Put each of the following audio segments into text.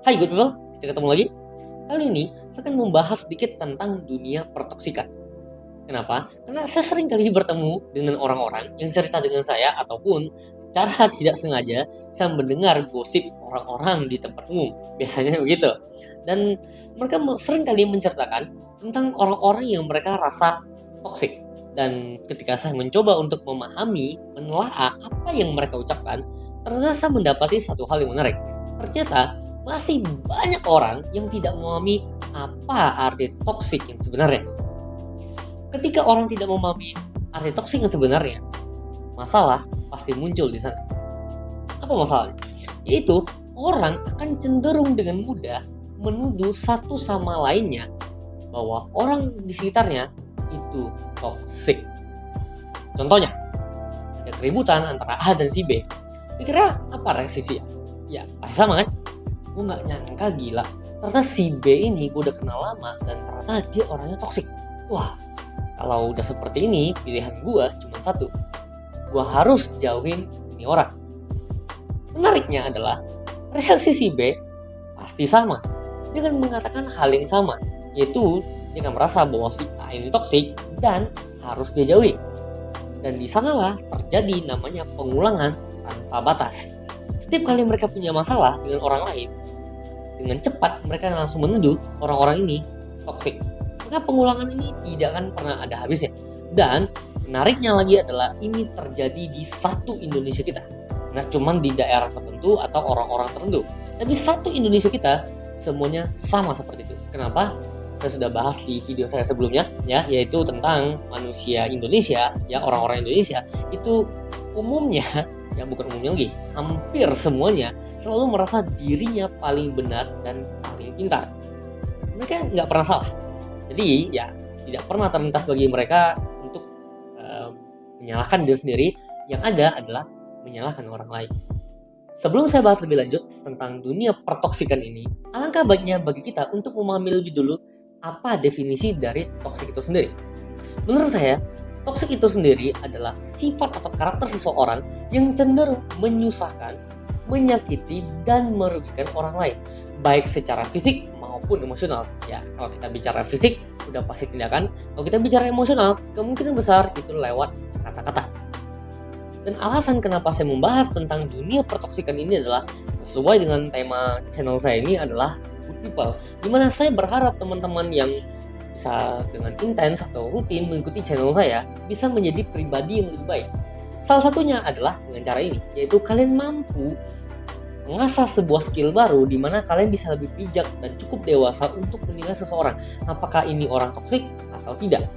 Hai good people, kita ketemu lagi. Kali ini saya akan membahas sedikit tentang dunia pertoksikan. Kenapa? Karena saya sering kali bertemu dengan orang-orang yang cerita dengan saya ataupun secara tidak sengaja saya mendengar gosip orang-orang di tempat umum. Biasanya begitu. Dan mereka sering kali menceritakan tentang orang-orang yang mereka rasa toksik. Dan ketika saya mencoba untuk memahami, menelaah apa yang mereka ucapkan, ternyata saya mendapati satu hal yang menarik. Ternyata masih banyak orang yang tidak memahami apa arti toksik yang sebenarnya. Ketika orang tidak memahami arti toksik yang sebenarnya, masalah pasti muncul di sana. Apa masalahnya? Yaitu orang akan cenderung dengan mudah menuduh satu sama lainnya bahwa orang di sekitarnya itu toksik. Contohnya, ada keributan antara A dan si B. Kira-kira apa reaksi si A? Ya, pasti sama kan? Gue gak nyangka gila, ternyata si B ini gue udah kenal lama dan ternyata dia orangnya toksik. Wah, kalau udah seperti ini, pilihan gue cuma satu. Gue harus jauhin ini orang. Menariknya adalah, reaksi si B pasti sama. Dia akan mengatakan hal yang sama, yaitu dia akan merasa bahwa si A ini toksik dan harus dia jauhi. Dan di sanalah terjadi namanya pengulangan tanpa batas. Setiap kali mereka punya masalah dengan orang lain, dengan cepat mereka langsung menuduh orang-orang ini toksik. Maka pengulangan ini tidak akan pernah ada habisnya. Dan menariknya lagi adalah ini terjadi di satu Indonesia kita. Nggak cuma di daerah tertentu atau orang-orang tertentu, tapi satu Indonesia kita semuanya sama seperti itu. Kenapa? Saya sudah bahas di video saya sebelumnya, ya, yaitu tentang manusia Indonesia, ya, orang-orang Indonesia itu umumnya, ya bukan umumnya lagi, hampir semuanya selalu merasa dirinya paling benar dan paling pintar. Mereka nggak pernah salah. Jadi ya tidak pernah terlintas bagi mereka untuk menyalahkan diri sendiri. Yang ada adalah menyalahkan orang lain. Sebelum saya bahas lebih lanjut tentang dunia pertoksikan ini, alangkah baiknya bagi kita untuk memahami lebih dulu apa definisi dari toksik itu sendiri. Menurut saya, toksik itu sendiri adalah sifat atau karakter seseorang yang cenderung menyusahkan, menyakiti, dan merugikan orang lain, baik secara fisik maupun emosional. Ya, kalau kita bicara fisik, udah pasti tindakan. Kalau kita bicara emosional, kemungkinan besar itu lewat kata-kata. Dan alasan kenapa saya membahas tentang dunia pertoksikan ini adalah sesuai dengan tema channel saya ini adalah Good People, dimana saya berharap teman-teman yang bisa dengan intens atau rutin mengikuti channel saya bisa menjadi pribadi yang lebih baik. Salah satunya adalah dengan cara ini, yaitu kalian mampu mengasah sebuah skill baru di mana kalian bisa lebih bijak dan cukup dewasa untuk menilai seseorang apakah ini orang toksik atau tidak.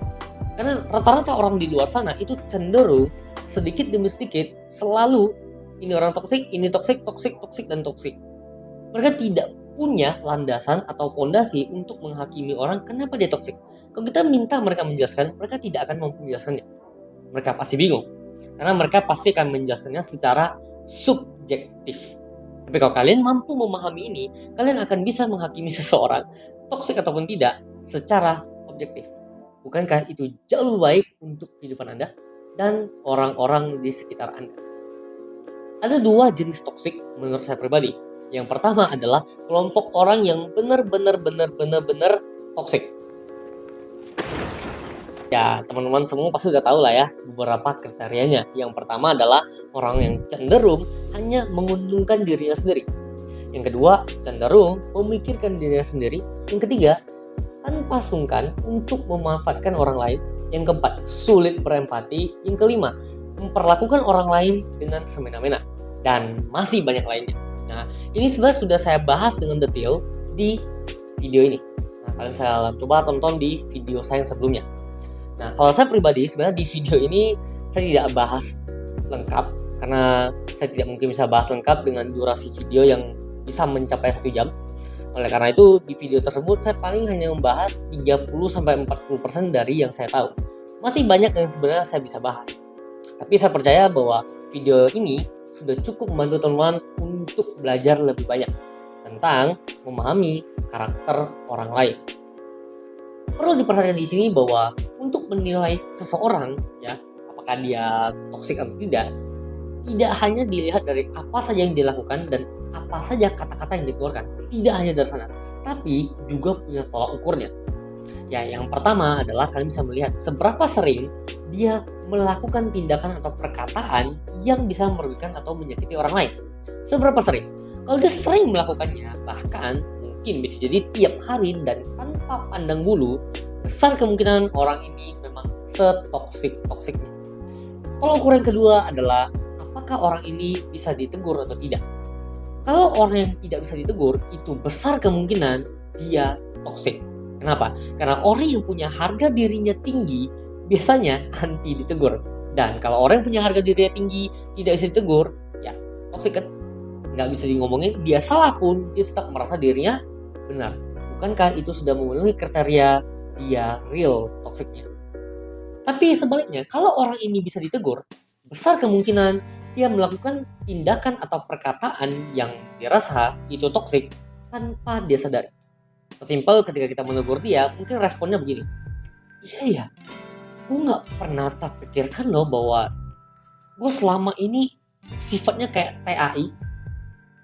Karena rata-rata orang di luar sana itu cenderung sedikit demi sedikit selalu ini orang toksik, ini toksik, dan toksik. Mereka tidak punya landasan atau fondasi untuk menghakimi orang kenapa dia toksik. Kalau kita minta mereka menjelaskan, mereka tidak akan mampu menjelaskannya. Mereka pasti bingung. Karena mereka pasti akan menjelaskannya secara subjektif. Tapi kalau kalian mampu memahami ini, kalian akan bisa menghakimi seseorang, toksik ataupun tidak, secara objektif. Bukankah itu jauh lebih baik untuk kehidupan Anda dan orang-orang di sekitar Anda? Ada dua jenis toksik menurut saya pribadi. Yang pertama adalah kelompok orang yang benar-benar toksik. Ya, teman-teman semua pasti udah tahu lah ya beberapa kriterianya. Yang pertama adalah orang yang cenderung hanya menguntungkan dirinya sendiri. Yang kedua, cenderung memikirkan dirinya sendiri. Yang ketiga, tanpa sungkan untuk memanfaatkan orang lain. Yang keempat, sulit berempati. Yang kelima, memperlakukan orang lain dengan semena-mena. Dan masih banyak lainnya. Nah, ini sebenarnya sudah saya bahas dengan detail di video ini. Nah, kalian saya coba tonton di video saya yang sebelumnya. Nah, kalau saya pribadi sebenarnya di video ini saya tidak bahas lengkap karena saya tidak mungkin bisa bahas lengkap dengan durasi video yang bisa mencapai 1 jam. Oleh karena itu di video tersebut saya paling hanya membahas 30-40% dari yang saya tahu. Masih banyak yang sebenarnya saya bisa bahas. Tapi saya percaya bahwa video ini sudah cukup membantu teman-teman untuk belajar lebih banyak tentang memahami karakter orang lain. Perlu diperhatikan di sini bahwa untuk menilai seseorang, ya, apakah dia toksik atau tidak hanya dilihat dari apa saja yang dilakukan dan apa saja kata-kata yang dikeluarkan. Tidak hanya dari sana, tapi juga punya tolak ukurnya. Ya, yang pertama adalah kalian bisa melihat seberapa sering dia melakukan tindakan atau perkataan yang bisa merugikan atau menyakiti orang lain. Seberapa sering? Kalau dia sering melakukannya, bahkan mungkin bisa jadi tiap hari dan tanpa pandang bulu, besar kemungkinan orang ini memang setoksik-toksiknya. Tolak ukur yang kedua adalah apakah orang ini bisa ditegur atau tidak. Kalau orang yang tidak bisa ditegur, itu besar kemungkinan dia toksik. Kenapa? Karena orang yang punya harga dirinya tinggi biasanya anti ditegur. Dan kalau orang yang punya harga dirinya tinggi tidak bisa ditegur, ya toksik kan? Nggak bisa ngomongin, dia salah pun dia tetap merasa dirinya benar. Bukankah itu sudah memenuhi kriteria dia real toksiknya? Tapi sebaliknya, kalau orang ini bisa ditegur, besar kemungkinan dia melakukan tindakan atau perkataan yang dirasa itu toksik tanpa dia sadari. Simpel, ketika kita menegur dia, mungkin responnya begini, iya ya, gue nggak pernah terpikirkan loh bahwa gue selama ini sifatnya kayak TAI.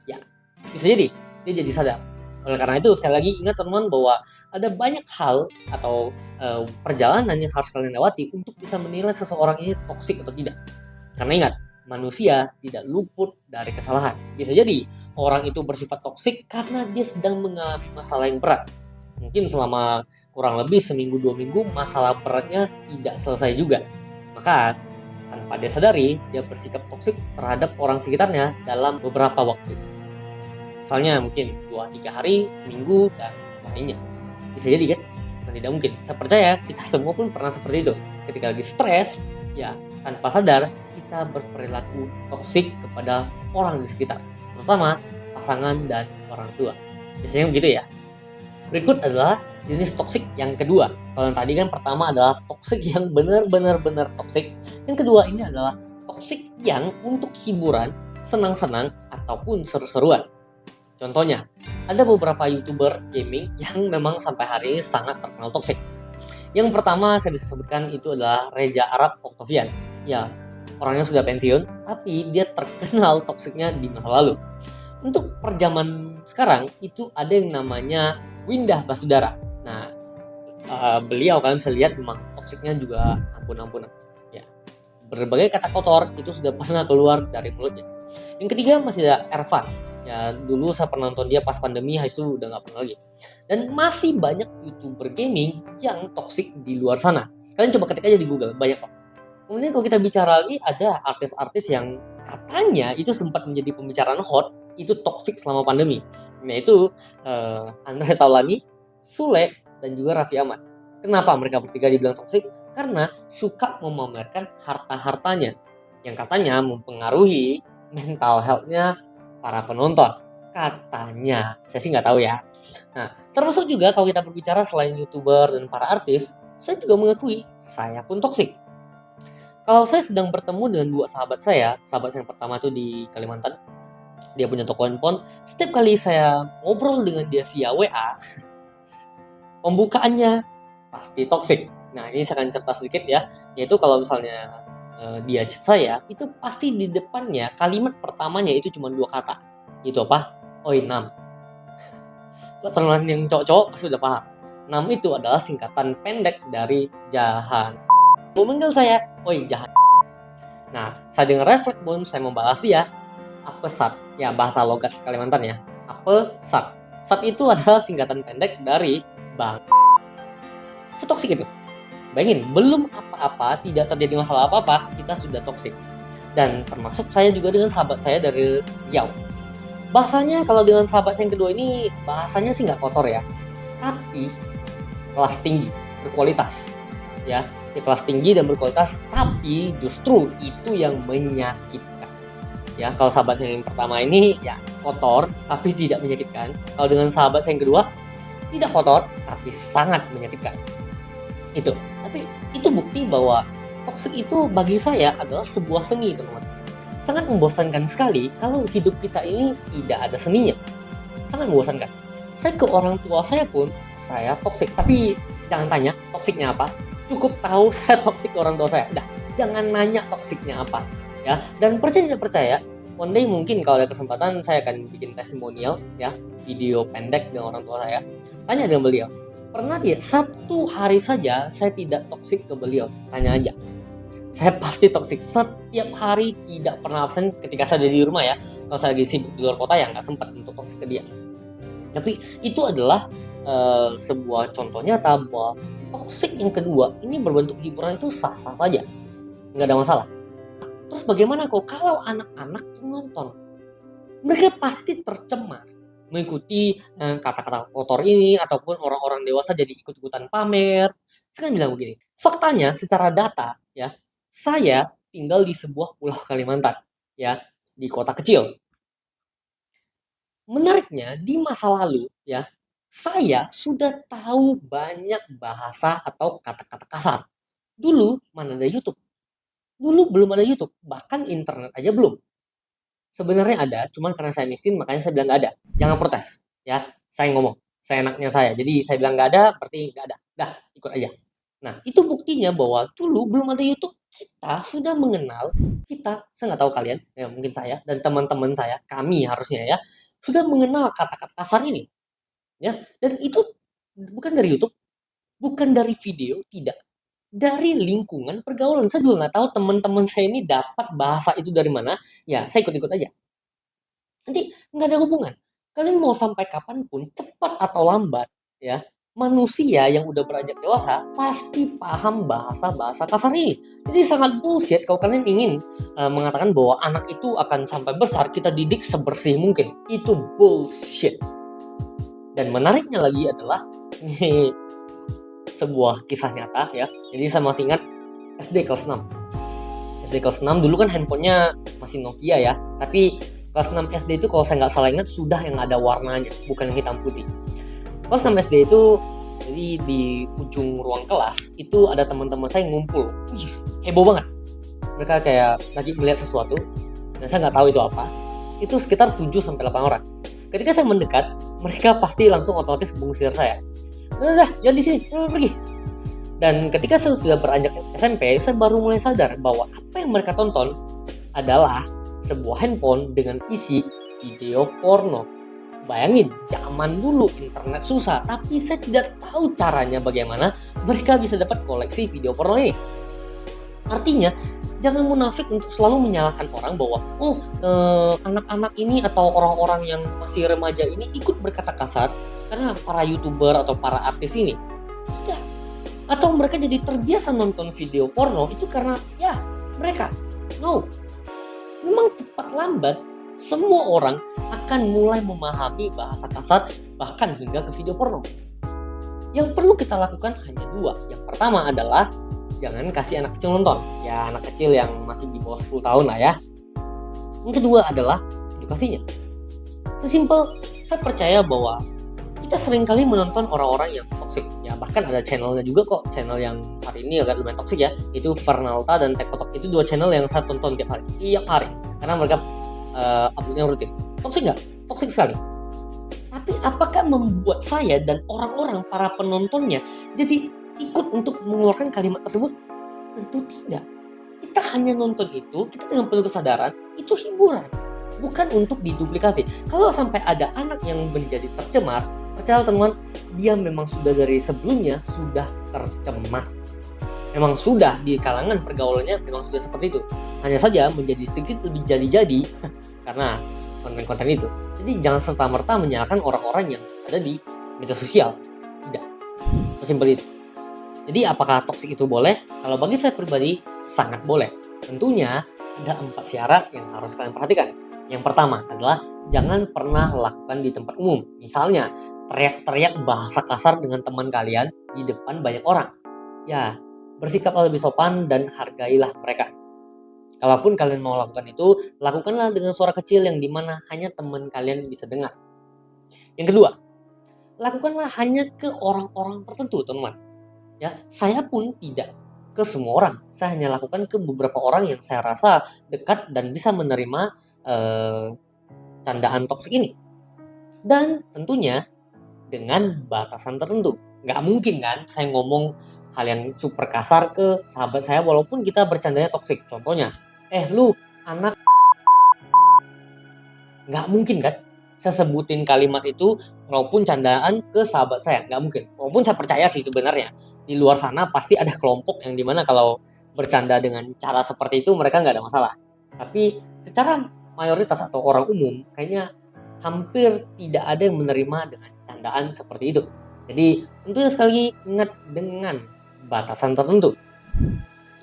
Ya, bisa jadi dia jadi sadar. Oleh karena itu, sekali lagi ingat teman-teman bahwa ada banyak hal atau perjalanan yang harus kalian lewati untuk bisa menilai seseorang ini toksik atau tidak. Karena ingat, manusia tidak luput dari kesalahan. Bisa jadi orang itu bersifat toksik karena dia sedang mengalami masalah yang berat. Mungkin selama kurang lebih seminggu 2 minggu masalah beratnya tidak selesai juga. Maka tanpa dia sadari, dia bersikap toksik terhadap orang sekitarnya dalam beberapa waktu. Misalnya mungkin 2-3 hari, seminggu, dan lainnya. Bisa jadi kan? Bukan tidak mungkin. Saya percaya kita semua pun pernah seperti itu. Ketika lagi stres, ya tanpa sadar kita berperilaku toksik kepada orang di sekitar, terutama pasangan dan orang tua. Biasanya begitu ya. Berikut adalah jenis toksik yang kedua. Kalau yang tadi kan pertama adalah toksik yang benar-benar toksik. Yang kedua ini adalah toksik yang untuk hiburan, senang-senang, ataupun seru-seruan. Contohnya, ada beberapa YouTuber gaming yang memang sampai hari ini sangat terkenal toksik. Yang pertama saya bisa sebutkan itu adalah Reza Arab Octavian. Ya, orangnya sudah pensiun, tapi dia terkenal toksiknya di masa lalu. Untuk perjaman sekarang, itu ada yang namanya Windah Basudara. Nah, beliau kalian bisa lihat memang toksiknya juga ampun-ampunan. Ya, berbagai kata kotor itu sudah pernah keluar dari mulutnya. Yang ketiga masih ada Ervan. Ya, dulu saya pernah nonton dia pas pandemi, habis itu udah nggak pernah lagi. Dan masih banyak YouTuber gaming yang toksik di luar sana. Kalian coba ketik aja di Google, banyak kok. Kemudian kalau kita bicara lagi, ada artis-artis yang katanya itu sempat menjadi pembicaraan hot, itu toksik selama pandemi. Yaitu Andre Taulany, Sule, dan juga Raffi Ahmad. Kenapa mereka bertiga dibilang toksik? Karena suka memamerkan harta-hartanya yang katanya mempengaruhi mental health-nya para penonton. Katanya, saya sih nggak tahu ya. Nah, termasuk juga kalau kita berbicara selain YouTuber dan para artis, saya juga mengakui saya pun toksik. Kalau saya sedang bertemu dengan dua sahabat saya yang pertama tuh di Kalimantan, dia punya toko handphone. Setiap kali saya ngobrol dengan dia via WA, pembukaannya pasti toksik. Nah, ini saya akan cerita sedikit ya, yaitu kalau misalnya dia chat saya, itu pasti di depannya kalimat pertamanya itu cuma 2 kata. Itu apa? Oi Nam. Buat teman-teman yang cowok-cowok pasti udah paham. Nam itu adalah singkatan pendek dari Jahan. Mau manggil saya, oi Jahan. Nah, saya dengar refleks pun saya membalas dia, Apesat. Ya, bahasa logat Kalimantan ya. Apesat. Sat itu adalah singkatan pendek dari Bang. Setoksik itu. Bayangin, belum apa-apa, tidak terjadi masalah apa-apa, kita sudah toksik. Dan termasuk saya juga dengan sahabat saya dari Riau. Bahasanya kalau dengan sahabat saya yang kedua ini, bahasanya sih nggak kotor ya. Tapi kelas tinggi, berkualitas. Ya, kelas tinggi dan berkualitas, tapi justru itu yang menyakitkan. Ya, kalau sahabat saya yang pertama ini ya kotor, tapi tidak menyakitkan. Kalau dengan sahabat saya yang kedua, tidak kotor, tapi sangat menyakitkan. Itu. Tapi itu bukti bahwa toksik itu bagi saya adalah sebuah seni, teman-teman. Sangat membosankan sekali kalau hidup kita ini tidak ada seninya. Sangat membosankan. Saya ke orang tua saya pun, saya toksik. Tapi jangan tanya toksiknya apa. Cukup tahu saya toksik ke orang tua saya. Udah, jangan nanya toksiknya apa. Ya, dan percaya tidak percaya, one day mungkin kalau ada kesempatan saya akan bikin testimonial ya, video pendek dengan orang tua saya. Tanya dengan beliau, pernah dia satu hari saja saya tidak toksik ke beliau? Tanya aja. Saya pasti toksik setiap hari, tidak pernah absen ketika saya ada di rumah ya. Kalau saya lagi sibuk di luar kota ya nggak sempat untuk toksik ke dia. Tapi itu adalah sebuah contoh nyata bahwa toksik yang kedua ini berbentuk hiburan itu sah-sah saja, nggak ada masalah. Terus bagaimana kok kalau anak-anak penonton? Mereka pasti tercemar mengikuti kata-kata kotor ini ataupun orang-orang dewasa jadi ikut-ikutan pamer. Saya kan bilang begini, faktanya secara data ya, saya tinggal di sebuah pulau Kalimantan ya, di kota kecil. Menariknya di masa lalu ya, saya sudah tahu banyak bahasa atau kata-kata kasar. Dulu mana ada YouTube? Dulu belum ada YouTube, bahkan internet aja belum. Sebenarnya ada, cuman karena saya miskin makanya saya bilang nggak ada. Jangan protes, ya. Saya ngomong, saya enaknya saya. Jadi saya bilang nggak ada, berarti nggak ada. Dah, ikut aja. Nah, itu buktinya bahwa dulu belum ada YouTube, kita sudah mengenal, saya nggak tahu kalian, ya mungkin saya dan teman-teman saya, kami harusnya ya, sudah mengenal kata-kata kasar ini, ya. Dan itu bukan dari YouTube, bukan dari video, tidak. Dari lingkungan pergaulan. Saya juga nggak tahu teman-teman saya ini dapat bahasa itu dari mana. Ya, saya ikut-ikut aja. Nanti nggak ada hubungan. Kalian mau sampai kapanpun, cepat atau lambat, ya, manusia yang udah beranjak dewasa pasti paham bahasa-bahasa kasar ini. Jadi sangat bullshit kalau kalian ingin mengatakan bahwa anak itu akan sampai besar kita didik sebersih mungkin. Itu bullshit. Dan menariknya lagi adalah sebuah kisah nyata ya. Jadi saya masih ingat SD kelas 6. SD kelas 6 dulu kan handphonenya masih Nokia ya. Tapi kelas 6 SD itu kalau saya nggak salah ingat sudah yang ada warnanya, bukan yang hitam putih. Kelas 6 SD itu jadi di ujung ruang kelas itu ada teman-teman saya yang ngumpul. Heboh banget. Mereka kayak lagi melihat sesuatu dan saya nggak tahu itu apa. Itu sekitar 7-8 orang. Ketika saya mendekat, mereka pasti langsung otomatis mengusir saya. Udah, jangan di sini, pergi. Dan ketika saya sudah beranjak SMP, saya baru mulai sadar bahwa apa yang mereka tonton adalah sebuah handphone dengan isi video porno. Bayangin, zaman dulu internet susah, tapi saya tidak tahu caranya bagaimana mereka bisa dapat koleksi video porno ini. Artinya, jangan munafik untuk selalu menyalahkan orang bahwa anak-anak ini atau orang-orang yang masih remaja ini ikut berkata kasar karena para YouTuber atau para artis ini. Tidak. Atau mereka jadi terbiasa nonton video porno itu karena ya mereka. No. Memang cepat lambat semua orang akan mulai memahami bahasa kasar bahkan hingga ke video porno. Yang perlu kita lakukan hanya dua. Yang pertama adalah jangan kasih anak kecil nonton. Ya anak kecil yang masih di bawah 10 tahun lah ya. Yang kedua adalah edukasinya. Sesimpel saya percaya bahwa kita sering kali menonton orang-orang yang toksik. Ya bahkan ada channelnya juga kok, channel yang hari ini agak lumayan toksik ya. Itu Fernalta dan Tekotok. Itu dua channel yang saya tonton tiap hari. Karena mereka uploadnya rutin. Toksik nggak? Toksik sekali. Tapi apakah membuat saya dan orang-orang para penontonnya jadi ikut untuk mengeluarkan kalimat tersebut? Tentu tidak. Kita hanya nonton itu, kita dengan penuh kesadaran, itu hiburan. Bukan untuk diduplikasi. Kalau sampai ada anak yang menjadi tercemar, percaya teman, dia memang sudah dari sebelumnya sudah tercemar. Memang sudah di kalangan pergaulannya memang sudah seperti itu. Hanya saja menjadi sedikit lebih jadi-jadi karena konten-konten itu. Jadi jangan serta-merta menyalahkan orang-orang yang ada di media sosial. Tidak. Sesimpel itu. Jadi apakah toksik itu boleh? Kalau bagi saya pribadi sangat boleh. Tentunya ada 4 syarat yang harus kalian perhatikan. Yang pertama adalah jangan pernah lakukan di tempat umum. Misalnya teriak-teriak bahasa kasar dengan teman kalian di depan banyak orang. Ya, bersikaplah lebih sopan dan hargailah mereka. Kalaupun kalian mau lakukan itu, lakukanlah dengan suara kecil yang dimana hanya teman kalian bisa dengar. Yang kedua, lakukanlah hanya ke orang-orang tertentu, teman. Ya, saya pun tidak ke semua orang. Saya hanya lakukan ke beberapa orang yang saya rasa dekat dan bisa menerima candaan toksik ini. Dan tentunya dengan batasan tertentu. Nggak mungkin kan saya ngomong hal yang super kasar ke sahabat saya walaupun kita bercandanya toksik. Contohnya, lu anak Nggak mungkin kan saya sebutin kalimat itu walaupun candaan ke sahabat saya, nggak mungkin. Walaupun saya percaya sih sebenarnya di luar sana pasti ada kelompok yang dimana kalau bercanda dengan cara seperti itu mereka nggak ada masalah. Tapi secara mayoritas atau orang umum kayaknya hampir tidak ada yang menerima dengan candaan seperti itu. Jadi tentunya sekali lagi ingat dengan batasan tertentu.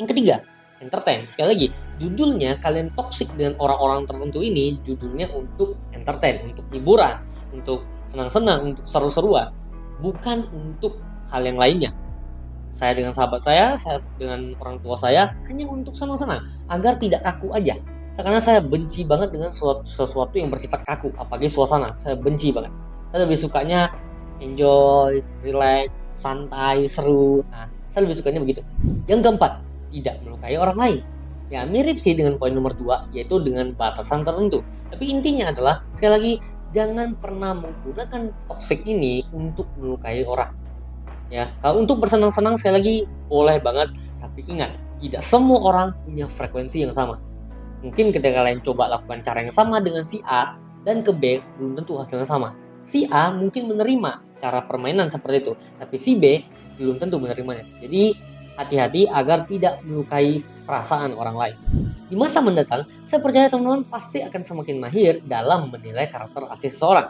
Yang ketiga, entertain. Sekali lagi, judulnya kalian toxic dengan orang-orang tertentu ini, judulnya untuk entertain, untuk hiburan, untuk senang-senang, untuk seru-seruan, bukan untuk hal yang lainnya. Saya dengan sahabat saya dengan orang tua saya hanya untuk senang-senang, agar tidak kaku aja. Karena saya benci banget dengan sesuatu yang bersifat kaku, apalagi suasana. Saya benci banget. Saya lebih sukanya enjoy, relax, santai, seru. Nah, saya lebih sukanya begitu. Yang keempat, tidak melukai orang lain. Ya, mirip sih dengan poin nomor 2, yaitu dengan batasan tertentu. Tapi intinya adalah, sekali lagi, jangan pernah menggunakan toxic ini untuk melukai orang. Ya, kalau untuk bersenang-senang sekali lagi boleh banget, tapi ingat, tidak semua orang punya frekuensi yang sama. Mungkin ketika kalian coba lakukan cara yang sama dengan si A dan ke B, belum tentu hasilnya sama. Si A mungkin menerima cara permainan seperti itu, tapi si B belum tentu menerimanya. Jadi hati-hati agar tidak melukai perasaan orang lain. Di masa mendatang, saya percaya teman-teman pasti akan semakin mahir dalam menilai karakter asli seseorang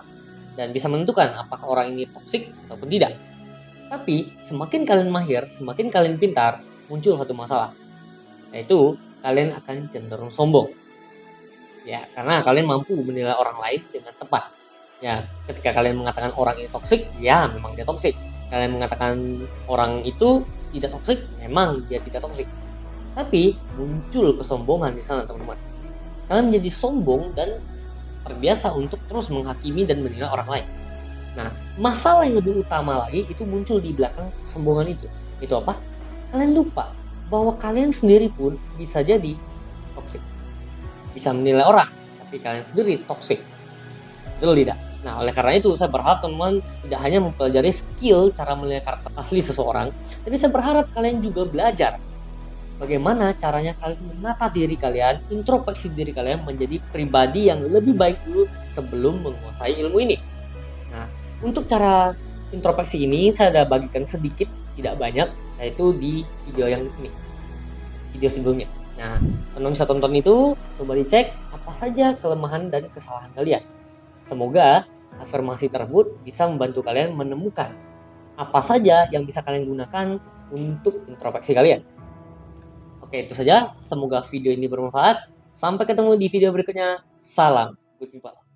dan bisa menentukan apakah orang ini toksik ataupun tidak. Tapi semakin kalian mahir, semakin kalian pintar, muncul satu masalah, yaitu kalian akan cenderung sombong. Ya, karena kalian mampu menilai orang lain dengan tepat. Ya, ketika kalian mengatakan orang ini toksik, ya memang dia toksik. Kalian mengatakan orang itu tidak toksik, memang dia tidak toksik. Tapi muncul kesombongan di sana, teman-teman. Kalian menjadi sombong dan terbiasa untuk terus menghakimi dan menilai orang lain. Nah, masalah yang lebih utama lagi itu muncul di belakang kesombongan itu. Itu apa? Kalian lupa bahwa kalian sendiri pun bisa jadi toksik. Bisa menilai orang, tapi kalian sendiri toksik. Betul tidak? Nah, oleh karena itu saya berharap teman-teman tidak hanya mempelajari skill cara menilai karakter asli seseorang, tapi saya berharap kalian juga belajar bagaimana caranya kalian menata diri kalian, introspeksi diri kalian menjadi pribadi yang lebih baik dulu sebelum menguasai ilmu ini. Nah, untuk cara introspeksi ini saya sudah bagikan sedikit, tidak banyak, yaitu di video yang ini, video sebelumnya. Nah, teman-teman bisa tonton itu, coba dicek apa saja kelemahan dan kesalahan kalian. Semoga afirmasi tersebut bisa membantu kalian menemukan apa saja yang bisa kalian gunakan untuk introspeksi kalian. Oke, itu saja. Semoga video ini bermanfaat. Sampai ketemu di video berikutnya. Salam good people.